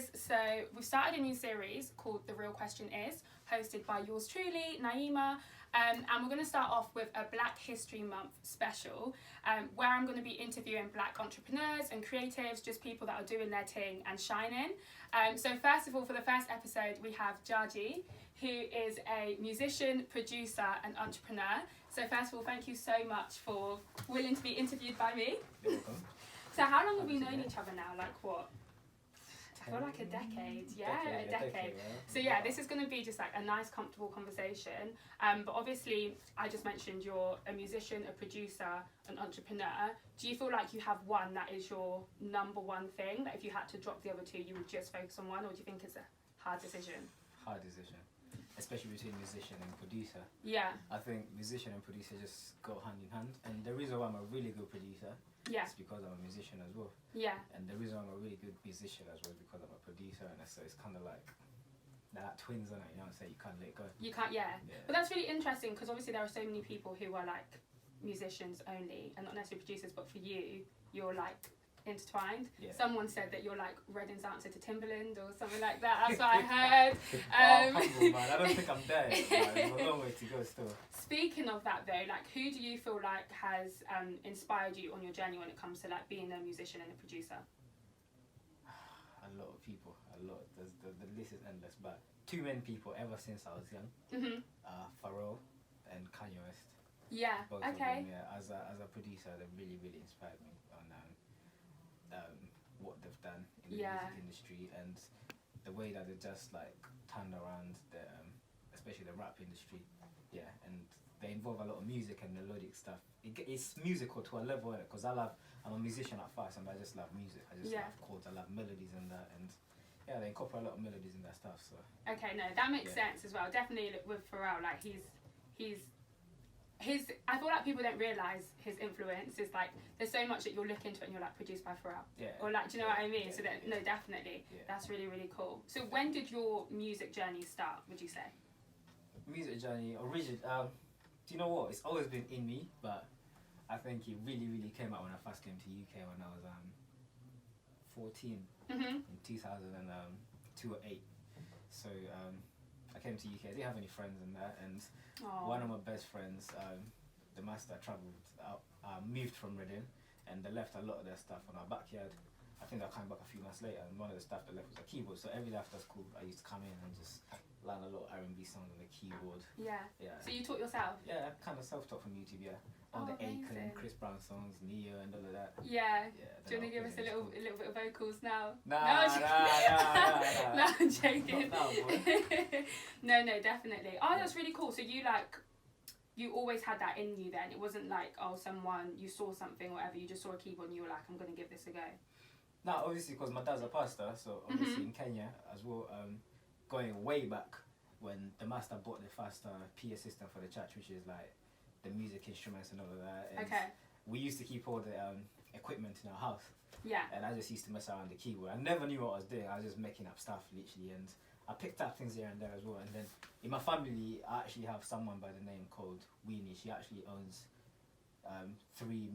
guys, so we've started a new series called The Real Question Is, hosted by yours truly, Naima, and we're going to start off with a Black History Month special, where I'm going to be interviewing Black entrepreneurs and creatives, just people that are doing their thing and shining. So first of all, for the first episode, we have Jajii, who is a musician, producer and entrepreneur. So first of all, thank you so much for willing to be interviewed by me. You're welcome. So how long have we known each other now? Like what? I feel like a decade. Yeah, a decade. So yeah, this is going to be just like a nice, comfortable conversation. But obviously, I just mentioned you're a musician, a producer, an entrepreneur. Do you feel like you have one that is your number one thing? That if you had to drop the other two, you would just focus on one, or do you think it's a hard decision? Hard decision, especially between musician and producer. Yeah. I think musician and producer just go hand in hand. And the reason why I'm a really good producer is because I'm a musician as well. Yeah. And the reason I'm a really good musician as well is because I'm a producer, and so it's kind of like that twins on it, you know what I'm saying? You can't let go. You can't, yeah. But that's really interesting because obviously there are so many people who are like musicians only and not necessarily producers, but for you, you're like intertwined. Yeah. Someone said that you're like Redding's answer to Timberland or something like that. That's what I heard. Humble, man. I don't think I'm there. There's a long way to go still. Speaking of that though, like who do you feel like has inspired you on your journey when it comes to like being a musician and a producer? A lot of people, a lot. The list is endless, but two main people ever since I was young. Pharrell and Kanye West. Yeah. Both okay. Of them, yeah. As a producer, they really inspired me on what they've done in the music industry, and the way that they just like turned around the especially the rap industry. Yeah, and they involve a lot of music and melodic stuff. It's musical to a level, because I'm a musician at first, and I just love music. I just love chords, I love melodies and that, and yeah, they incorporate a lot of melodies in their stuff. So okay, no, that makes sense as well. Definitely with Pharrell, like he's I feel like people don't realise his influence is like there's so much that you'll look into it and you're like produced by Pharrell. Yeah. Or like, do you know what I mean? So that no, definitely. Yeah. That's really cool. So when did your music journey start, would you say? Music journey origin do you know what? It's always been in me, but I think it really came out when I first came to UK when I was 14 in 2002 or 8. So I came to UK. I didn't have any friends in that, and one of my best friends, the master, travelled out, moved from Reading, and they left a lot of their stuff on our backyard. I think I came back a few months later, and one of the stuff they left was a keyboard. So every day after school, I used to come in and just learn a lot of R&B songs on the keyboard. Yeah. So you taught yourself? Yeah, kind of self-taught from YouTube. Yeah. All the Akon, Chris Brown songs, Neo, and all of that. Yeah. Do you want to give us a little bit of vocals now? Nah. No, I'm joking. Not now, boy. No, definitely. Oh, that's really cool. So you always had that in you then? It wasn't like, you saw something or whatever, you just saw a keyboard and you were like, I'm going to give this a go? No, obviously because my dad's a pastor, so obviously in Kenya as well, going way back when the master bought the first PA system for the church, which is like the music instruments and all of that. And we used to keep all the equipment in our house. Yeah. And I just used to mess around with the keyboard. I never knew what I was doing. I was just making up stuff literally, and I picked up things here and there as well. And then in my family, I actually have someone by the name called Weenie. She actually owns 3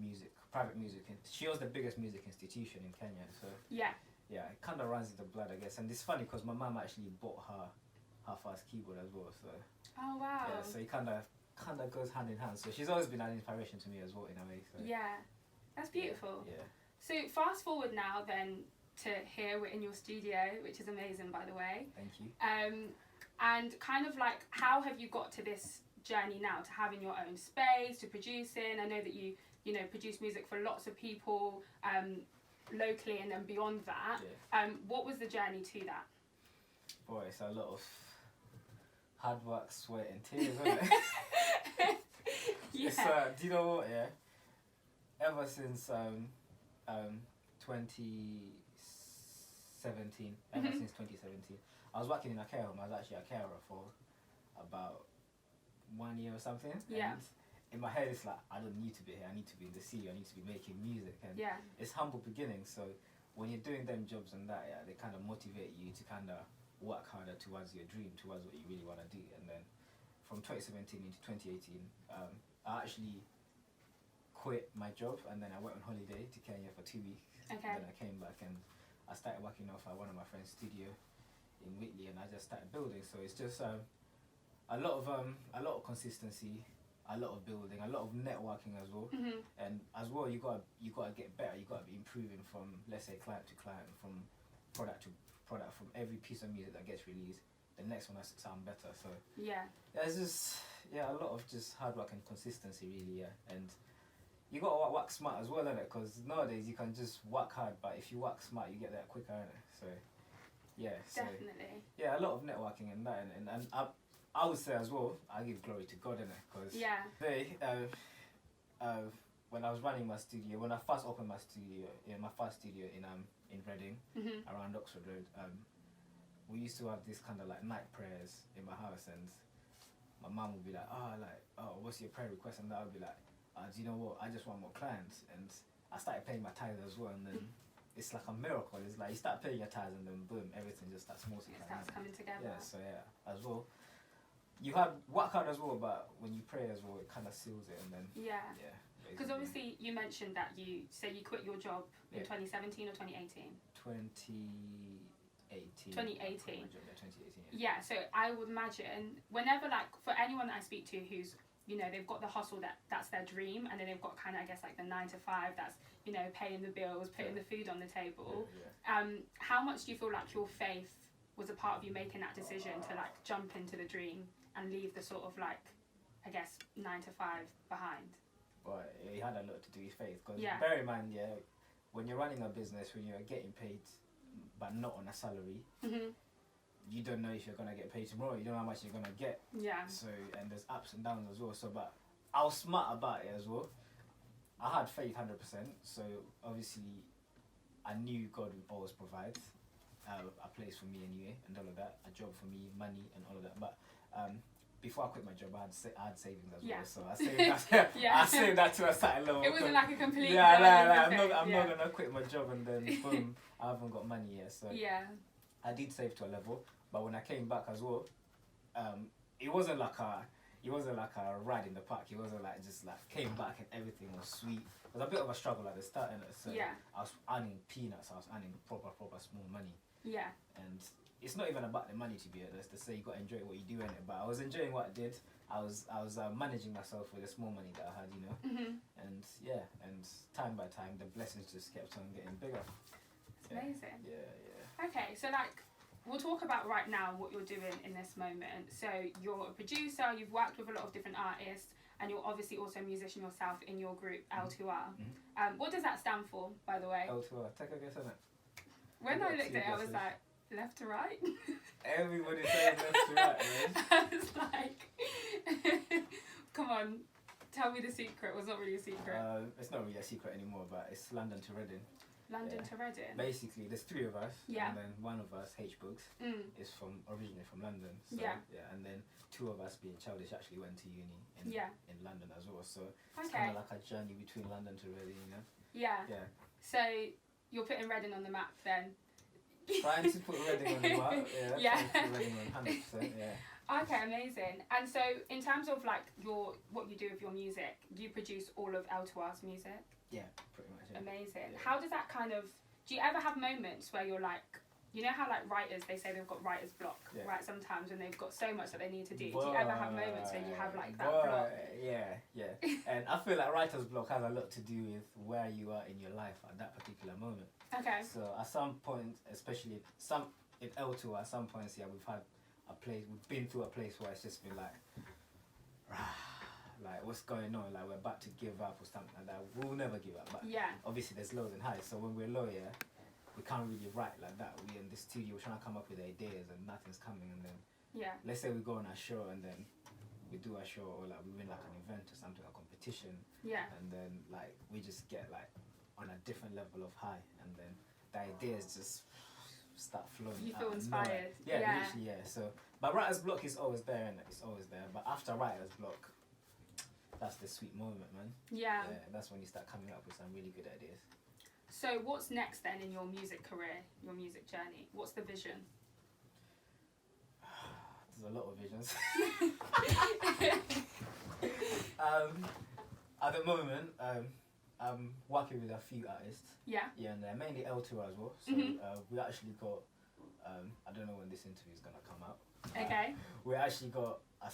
private music. She owns the biggest music institution in Kenya. So yeah, it kind of runs in the blood, I guess. And it's funny because my mum actually bought her first keyboard as well. So oh wow. Yeah, so it kind of goes hand in hand. So she's always been an inspiration to me as well in a way. So yeah, that's beautiful. Yeah. So fast forward now then to here, we're in your studio, which is amazing, by the way. Thank you. And kind of like, how have you got to this journey now, to having your own space, to producing? I know that you produce music for lots of people locally and then beyond that. Yeah. What was the journey to that? Boy, it's a lot of hard work, sweat and tears, isn't it? Yeah. It's, do you know what, yeah? Ever since 2017, I was working in a care home. I was actually a carer for about 1 year or something. Yeah. And in my head, it's like, I don't need to be here. I need to be in the city. I need to be making music. And it's humble beginnings. So when you're doing them jobs and that, they kind of motivate you to kind of work harder towards your dream, towards what you really want to do. And then from 2017 into 2018, I actually quit my job, and then I went on holiday to Kenya for 2 weeks. Okay. And then I came back, and I started working off at one of my friend's studio in Whitley, and I just started building. So it's just a lot of consistency, a lot of building, a lot of networking as well, and as well you gotta get better. You gotta be improving from, let's say, client to client, from product to product, from every piece of music that gets released. The next one has to sound better. So it's just a lot of just hard work and consistency, really. And you gotta work smart as well, innit? Because nowadays you can just work hard, but if you work smart, you get there quicker, innit? So definitely. A lot of networking and that, and I would say as well, I give glory to God, innit? Because when I was running my studio, when I first opened my studio, my first studio in Reading, around Oxford Road, we used to have this kind of like night prayers in my house, and my mum would be like, what's your prayer request? And I would be like, do you know what? I just want more clients. And I started paying my tithes as well, and then it's like a miracle. It's like you start paying your tithes, and then boom, everything just starts multiplying. It starts coming together. As well. You work hard as well, but when you pray as well, it kind of seals it, and then because obviously you mentioned that you quit your job in 2017 or 2018. 2018. Yeah. So I would imagine whenever, like, for anyone that I speak to who's, you know, they've got the hustle that's their dream, and then they've got kind of, I guess, like the 9 to 5 that's, you know, paying the bills, putting the food on the table. How much do you feel like your faith was a part of you making that decision to like jump into the dream and leave the sort of like, I guess, 9 to 5 behind? Well, it had a lot to do with faith, because bear in mind, when you're running a business, when you're getting paid but not on a salary, you don't know if you're gonna get paid tomorrow. You don't know how much you're gonna get. So, and there's ups and downs as well. So, but I was smart about it as well. I had faith 100%. So obviously, I knew God would always provide a place for me anyway, and all of that, a job for me, money, and all of that. But before I quit my job, I had savings as well. So I saved that. I saved that to a certain level. It wasn't like a complete. I'm not gonna quit my job and then boom, I haven't got money yet. So I did save to a level, but when I came back as well, it wasn't like a ride in the park. It wasn't like just like came back and everything was sweet. It was a bit of a struggle at the start, and so I was earning peanuts. I was earning proper small money. And it's not even about the money, to be honest. To say you got to enjoy what you do in it, but I was enjoying what I did. I was managing myself with the small money that I had, you know. And and time by time the blessings just kept on getting bigger. It's amazing. Okay, so like, we'll talk about right now what you're doing in this moment. So you're a producer, you've worked with a lot of different artists, and you're obviously also a musician yourself in your group, L2R. What does that stand for, by the way? L2R, take a guess on it. When I looked at it, I was like, left to right? Everybody's saying left to right, man. I was like, come on, tell me the secret. Well, it's not really a secret. It's not really a secret anymore, but it's London to Reading. London to Reading. Basically, there's 3 of us, and then one of us, H Books, is originally from London. So, and then 2 of us, being childish, actually went to uni in London as well. So it's kind of like a journey between London to Reading, you know. So you're putting Reading on the map then. Trying to put Reading on the map. Trying to put Reading on 100%. Okay, amazing. And so, in terms of like what you do with your music, you produce all of L2R's music? Yeah, pretty much. Amazing. How does that kind of? Do you ever have moments where you're like, you know how like writers, they say they've got writer's block, right? Sometimes when they've got so much that they need to do. Do you ever have moments where you have like that block? Yeah. And I feel like writer's block has a lot to do with where you are in your life at that particular moment. Okay. So at some point, especially in L2, at some points, we've been through a place where it's just been like, like what's going on? Like we're about to give up or something like that. We'll never give up. But obviously there's lows and highs. So when we're low, we can't really write like that. We're in the studio, we're trying to come up with ideas and nothing's coming. And then let's say we go on a show and then we do a show, or like we win like an event or something, a competition. And then like we just get like on a different level of high, and then the ideas just start flowing. You feel inspired. Literally. So, but writer's block is always there, and it's always there. But after writer's block, that's the sweet moment, man. That's when you start coming up with some really good ideas. So what's next then in your music career, your music journey? What's the vision? There's a lot of visions. At the moment, working with a few artists. Yeah. Yeah, and they're mainly L2 as well. So we actually got, I don't know when this interview is gonna come out. Okay. We actually got a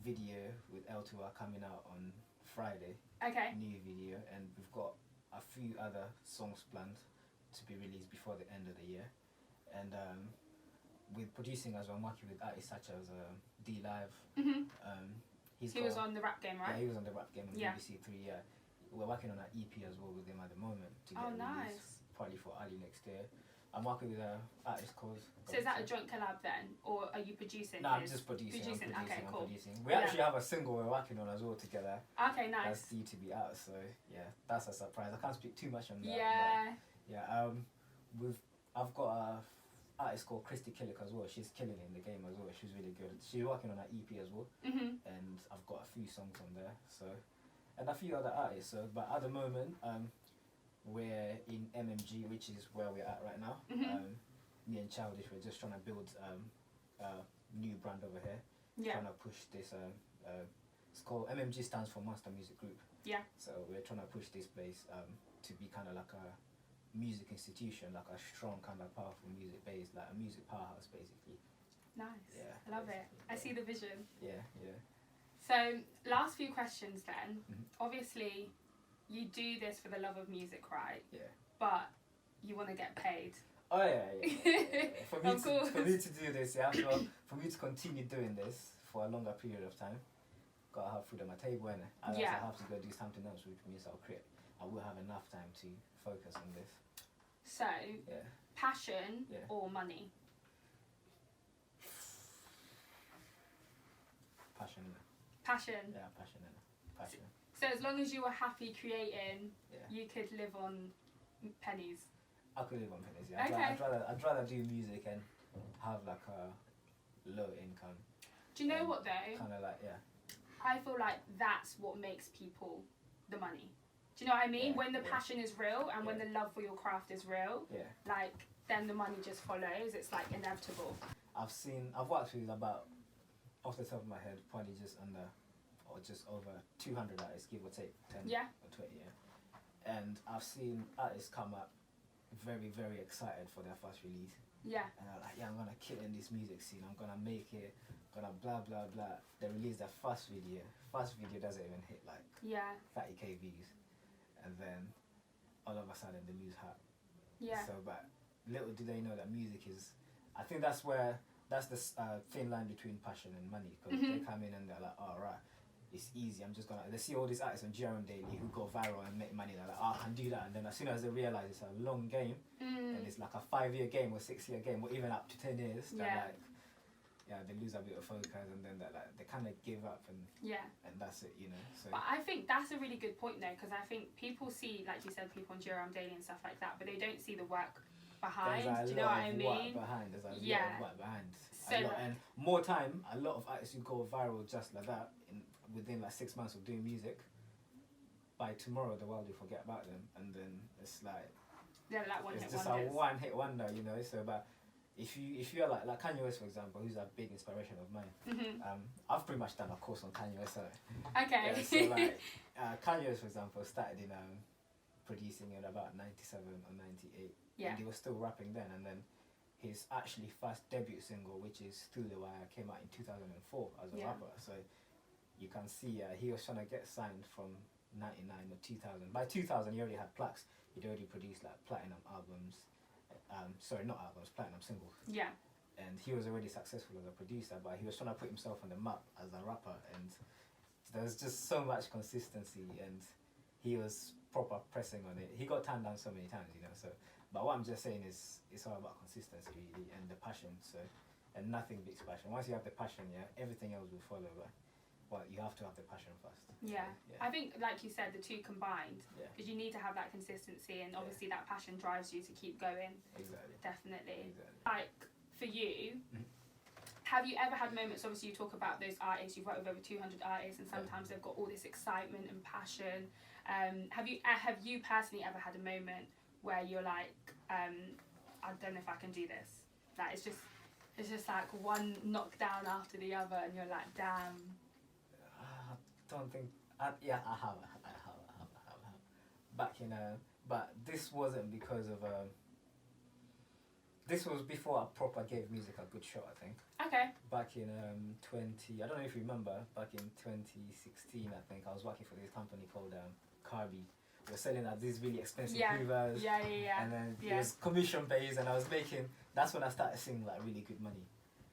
video with L2 coming out on Friday. Okay. New video, and we've got a few other songs planned to be released before the end of the year. And with producing as well, I'm working with artists such as D Live. He was on the rap game, right? Yeah, he was on the rap game on Yeah. BBC Three. Yeah, we're working on an EP as well with him at the moment to get released probably for early next year. I'm working with an artist called. So is that a joint collab then, or are you producing? No, I'm just producing. Okay, cool. We actually have a single we're working on as well together. Okay, nice. That's due to be out, so yeah, that's a surprise. I can't speak too much on that. Yeah. But yeah. I've got a artist called Christy Killick as well. She's killing it in the game as well. She's really good. She's working on an EP as well, and I've got a few songs on there. So, and a few other artists. So, but at the moment, we're in MMG, which is where we're at right now. Me and Childish, we're just trying to build a new brand over here. Yeah. Trying to push this. It's called MMG, stands for Monster Music Group. Yeah. So we're trying to push this place to be kind of like a music institution, like a strong kind of powerful music base, like a music powerhouse basically. Nice. Yeah. I love it. I see the vision. Yeah, yeah. So last few questions then. Obviously, you do this for the love of music, right? Yeah. But you want to get paid. Oh yeah. For me to do this, yeah. For me to continue doing this for a longer period of time, gotta have food on my table, and I have to go do something else, which means I will have enough time to focus on this. So, passion or money? Passion. Passion. Yeah, passion. So as long as you were happy creating, you could live on pennies. I could live on pennies. Yeah. Okay. I'd rather do music and have like a low income. Do you know what though? Kind of like I feel like that's what makes people the money. Do you know what I mean? Yeah, when the passion is real and when the love for your craft is real, like then the money just follows. It's like inevitable. I've worked with about, off the top of my head, probably just under or just over 200 artists, give or take 10 or 20. Yeah. And I've seen artists come up very, very excited for their first release. Yeah. And they're like, I'm gonna kill in this music scene. I'm gonna make it. Gonna blah blah blah. They release their first video. First video doesn't even hit like 30k views. And then all of a sudden they lose heart. Yeah. So, but little do they know that music is. I think that's the thin line between passion and money, because they come in and they're like, oh right, it's easy. They see all these artists on GRM Daily who go viral and make money. They're like, oh, I can do that. And then as soon as they realize it's a long game and it's like a 5-year game or 6-year game or even up to 10 years, they're like, they lose a bit of focus, and then they kind of give up and that's it, you know. So. But I think that's a really good point though, because I think people see, like you said, people on GRM Daily and stuff like that, but they don't see the work behind. Do you know what I mean? There's a lot of work behind. So and more time, a lot of artists who go viral just like that within like 6 months of doing music. By tomorrow, the world will forget about them, and then it's like it's just a one-hit wonder, you know. So, but if you're like Kanye West, for example, who's a big inspiration of mine, I've pretty much done a course on Kanye West. Okay. Yeah, so like Kanye West, for example, started in producing in about 97 or 98, and he was still rapping then. And then his actually first debut single, which is Through the Wire, came out in 2004 as a rapper. So you can see he was trying to get signed from 99 or 2000. By 2000, he already had plaques. He'd already produced like platinum albums. Not albums, platinum singles. Yeah. And he was already successful as a producer, but he was trying to put himself on the map as a rapper, and there was just so much consistency, and he was proper pressing on it. He got turned down so many times, you know. So, but what I'm just saying is, it's all about consistency really, and the passion. So, and nothing beats passion. Once you have the passion, everything else will follow. But well, you have to have the passion first. Yeah. I think, like you said, the two combined, because you need to have that consistency, and obviously that passion drives you to keep going. Exactly. Definitely. Exactly. Like for you, have you ever had moments? Obviously, you talk about those artists. You've worked with over 200 artists, and sometimes they've got all this excitement and passion. Have you personally ever had a moment where you're like, I don't know if I can do this? Like it's just like one knockdown after the other, and you're like, damn. I don't think. I have. back in but this wasn't because of this was before I proper gave music a good shot, I think. Okay. Back in I don't know if you remember, back in 2016, I think, I was working for this company called Carby. We were selling at these really expensive hoovers. Yeah. And then it was commission based, and I was making, that's when I started seeing like really good money.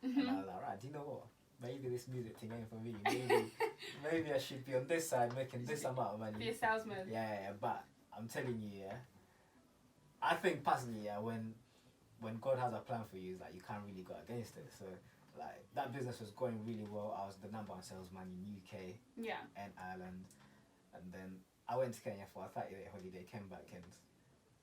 And I was like, right, do you know what? Maybe this music thing ain't for me. Maybe I should be on this side making this amount of money. Be a salesman. Yeah, but I'm telling you, I think personally, when God has a plan for you, it's like you can't really go against it. So like that business was going really well. I was the number one salesman in UK and Ireland, and then I went to Kenya for a 30-day holiday, came back, and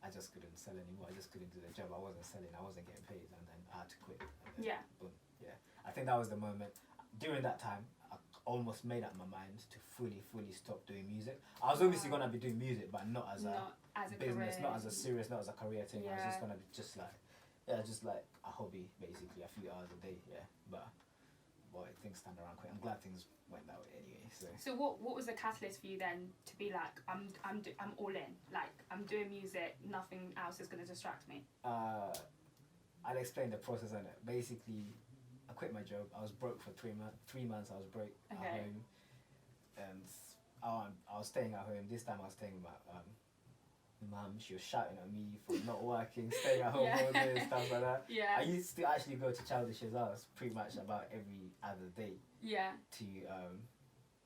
I just couldn't sell anymore. I just couldn't do the job. I wasn't selling. I wasn't getting paid, and then I had to quit. And then, boom. Yeah, I think that was the moment. During that time, I almost made up my mind to fully stop doing music. I was obviously gonna be doing music, but not as a business, career. not as a serious, not as a career thing. Yeah. I was just gonna be just like a hobby, basically, a few hours a day. Yeah, but boy, things turned around quick. I'm glad things went that way anyway. So what was the catalyst for you then to be like, I'm all in, like I'm doing music, nothing else is gonna distract me? I'll explain the process on it. Basically, I quit my job. I was broke for 3 months. 3 months I was broke at home, and I was staying at home. This time I was staying with my mum. She was shouting at me for not working, staying at home all day and stuff like that. Yeah. I used to actually go to Childish's house pretty much about every other day. Yeah. To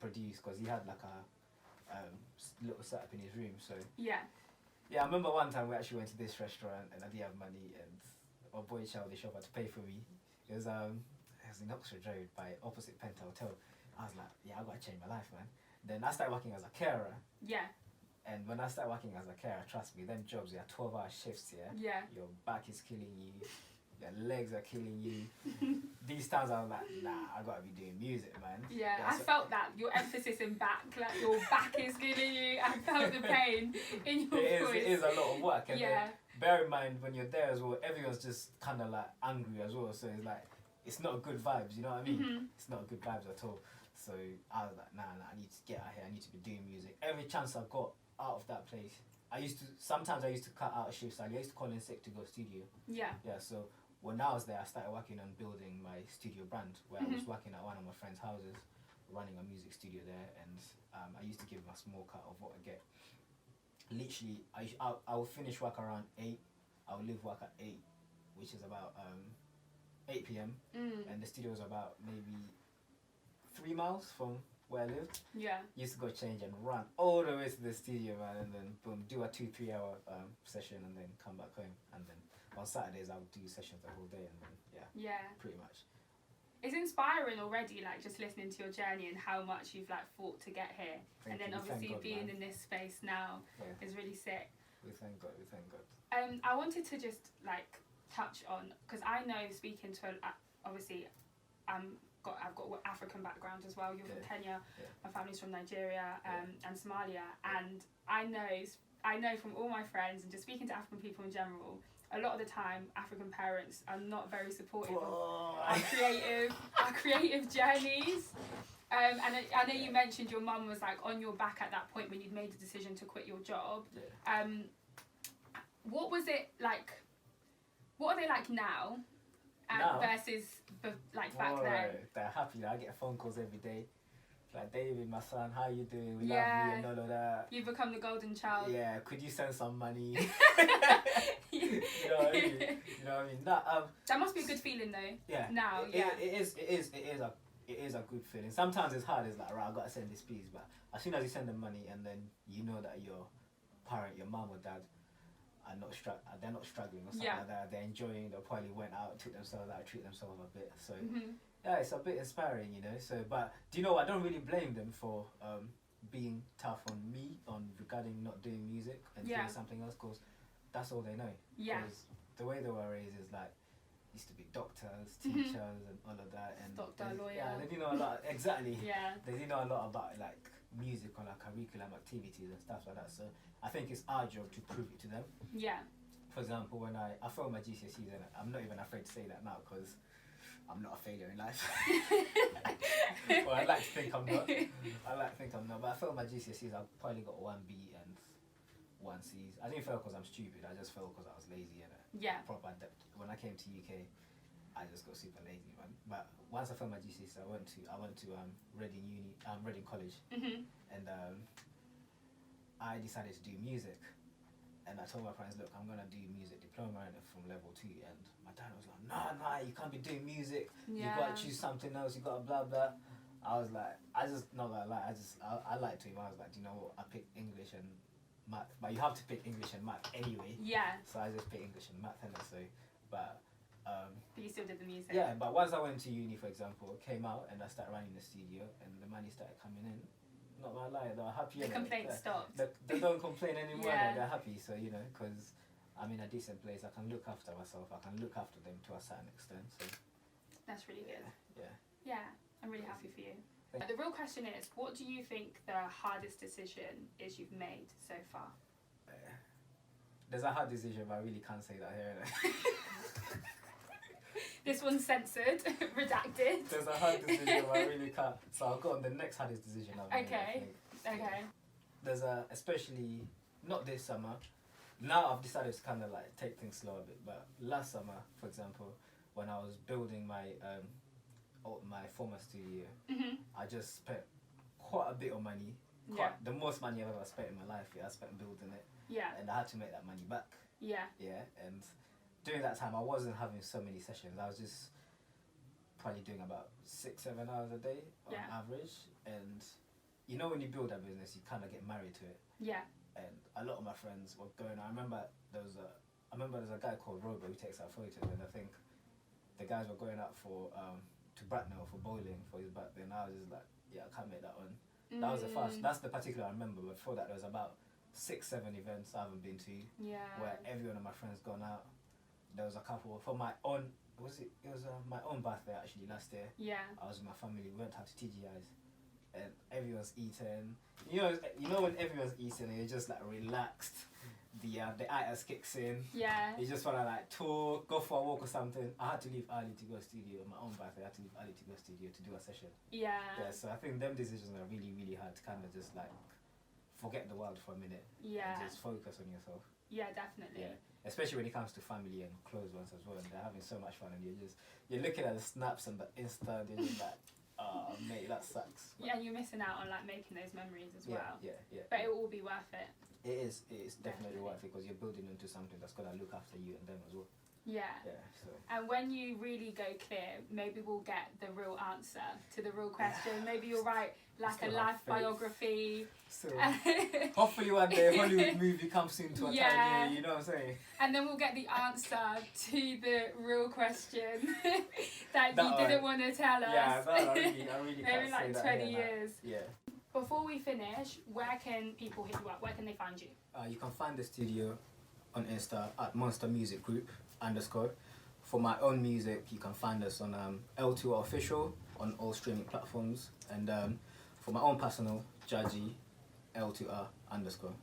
produce, because he had like a little setup in his room. So yeah, I remember one time we actually went to this restaurant and I didn't have money, and my boy Childish offered to pay for me. It was in Oxford Road by opposite Penta Hotel. I was like, yeah, I gotta change my life, man. Then I started working as a carer. Yeah. And when I started working as a carer, trust me, them jobs, they are 12-hour shifts, Yeah. Your back is killing you, your legs are killing you. These times I was like, nah, I gotta be doing music, man. Yeah, I felt that, your emphasis in back, like your back is killing you. I felt the pain in your voice. It is a lot of work. And then, bear in mind, when you're there as well, everyone's just kind of like angry as well. So it's like, it's not good vibes, you know what I mean? It's not good vibes at all. So I was like, nah, I need to get out here. I need to be doing music. Every chance I got out of that place, sometimes I used to cut out shifts. I used to call in sick to go studio. Yeah. Yeah, so when I was there, I started working on building my studio brand, where I was working at one of my friends' houses, running a music studio there, and I used to give him a small cut of what I get. Literally, I would finish work around 8. I would leave work at 8, which is about 8 p.m. And the studio was about maybe 3 miles from where I lived. Yeah. Used to go change and run all the way to the studio, man, and then boom, do a 2-3 hour session, and then come back home. And then on Saturdays I would do sessions the whole day, and then pretty much. It's inspiring already, like just listening to your journey and how much you've like fought to get here. And then obviously being in this space now is really sick. We thank God. I wanted to just like touch on, because I know, speaking to obviously I've got African background as well. You're from Kenya, my family's from Nigeria and Somalia, and I know from all my friends and just speaking to African people in general, a lot of the time African parents are not very supportive of our creative journeys. And I know you mentioned your mum was like on your back at that point when you'd made the decision to quit your job. What was it like? What are they like now? Versus like back then? They're happy. I get phone calls every day. Like, David, my son, how you doing? We love you and all of that. You've become the golden child. Yeah, could you send some money? You know what I mean? That must be a good feeling though. Yeah. Now, it is a good feeling. Sometimes it's hard. It's like, right, I gotta send this piece, but as soon as you send them money, and then you know that your parent, your mom or dad, they're not struggling or something like that. They're enjoying. They probably went out, took themselves out, treat themselves a bit. So yeah, it's a bit inspiring, you know. So, but do you know what? I don't really blame them for being tough on me regarding not doing music and doing something else, because that's all they know. Yeah. Because the way they were raised is like, used to be doctors, teachers, and all of that, and lawyer. Yeah, they didn't know a lot. Exactly. Yeah. They didn't know a lot about like music or like curriculum activities and stuff like that. So I think it's our job to prove it to them. Yeah. For example, when I failed my GCSEs, and I'm not even afraid to say that now because I'm not a failure in life. Well, I like to think I'm not. But I failed my GCSEs. I probably got 1B and one sees. I didn't fail because I'm stupid. I just failed because I was lazy and Yeah. proper adept. When I came to UK, I just got super lazy, man. But once I failed my GCSE, I went to Reading College, and I decided to do music. And I told my parents, look, I'm gonna do music diploma from level 2. And my dad was like, nah, you can't be doing music. You gotta choose something else. You gotta blah blah. I was like, I lied to him. I was like, do you know what? I picked English and math, but you have to pick English and math anyway. Yeah. So I just picked English and math, and so, but. But you still did the music. Yeah, but once I went to uni, for example, came out and I started running the studio, and the money started coming in. Not gonna lie, they were happy. The complaints stopped. They don't complain anymore. Yeah. They're happy. So because I'm in a decent place, I can look after myself. I can look after them to a certain extent. So that's really good. Yeah. Yeah, I'm really happy for you. The real question is, what do you think the hardest decision is you've made so far? There's a hard decision, but I really can't say that here. This one's censored, redacted. There's a hard decision, but I really can't. So I'll go on the next hardest decision I've made. Okay. There's especially not this summer. Now I've decided to kind of like take things slow a bit. But last summer, for example, when I was building my former studio, I just spent quite a bit of money. The most money I've ever spent in my life. I spent building it. Yeah. And I had to make that money back. Yeah. Yeah, and during that time, I wasn't having so many sessions. I was just probably doing about 6-7 hours a day on average. And when you build a business, you kind of get married to it. Yeah. And a lot of my friends were going. I remember there's a guy called Robo who takes out photos, and I think the guys were going out to Bracknell for bowling for his birthday. And I was just like, yeah, I can't make that one. That was the first. That's the particular I remember. Before that, there was about 6-7 events I haven't been to. Yeah. Where every one of my friends gone out. There was a couple for my own. It was my own birthday actually last year. Yeah. I was with my family. We went out to TGI's, and everyone's eating. You know when everyone's eating and you're just like relaxed. The itis kicks in. Yeah. You just wanna like talk, go for a walk or something. I had to leave early to go to studio. My own birthday, I had to leave early to go to studio to do a session. Yeah. Yeah. So I think them decisions are really, really hard to kind of just like forget the world for a minute. Yeah. And just focus on yourself. Yeah, definitely. Yeah. Especially when it comes to family and close ones as well, and they're having so much fun, and you're looking at the snaps and the Insta, and you're just like, oh mate, that sucks. But yeah, and you're missing out on like making those memories as well. Yeah. But it will be worth it. It is definitely worth it because you're building into something that's gonna look after you and them as well. Yeah. Yeah. So. And when you really go clear, maybe we'll get the real answer to the real question. Maybe you'll write like a life biography. So hopefully one day a Hollywood movie comes soon to a town near you, know what I'm saying? And then we'll get the answer to the real question that you didn't want to tell us. Yeah, I really can't maybe like 20 years. Yeah. Before we finish, where can people hit you up? Where can they find you? You can find the studio on Insta at Monster Music Group _. For my own music, you can find us on L2R Official on all streaming platforms, and for my own personal, Jajii L2R _.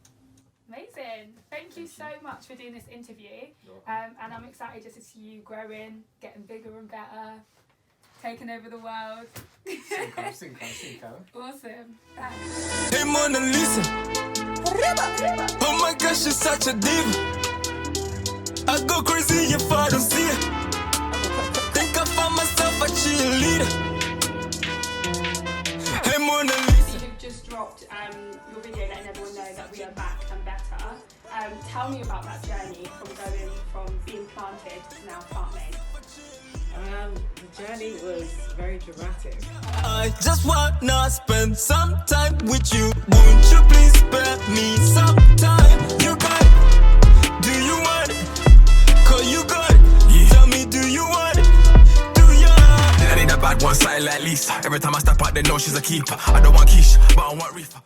Amazing. Thank you so much for doing this interview. And I'm excited just to see you growing, getting bigger and better, taking over the world. Cinco. Awesome. Thanks. Hey Mona Lisa. Oh my gosh, you're such a diva. I go crazy if I don't see it. Think I found myself a cheerleader. Hey Mona Lisa. You've just dropped your video letting everyone know that we are back and better. Tell me about that journey from being planted to now plant made. The journey was very dramatic. I just wanna spend some time with you. Won't you please spare me some time? You got it. Do you want it? Cause you got it. Yeah. Tell me, do you want it? Do ya? That ain't a bad one, something like Lisa. Every time I step out, they know she's a keeper. I don't want Keisha, but I want Reefer.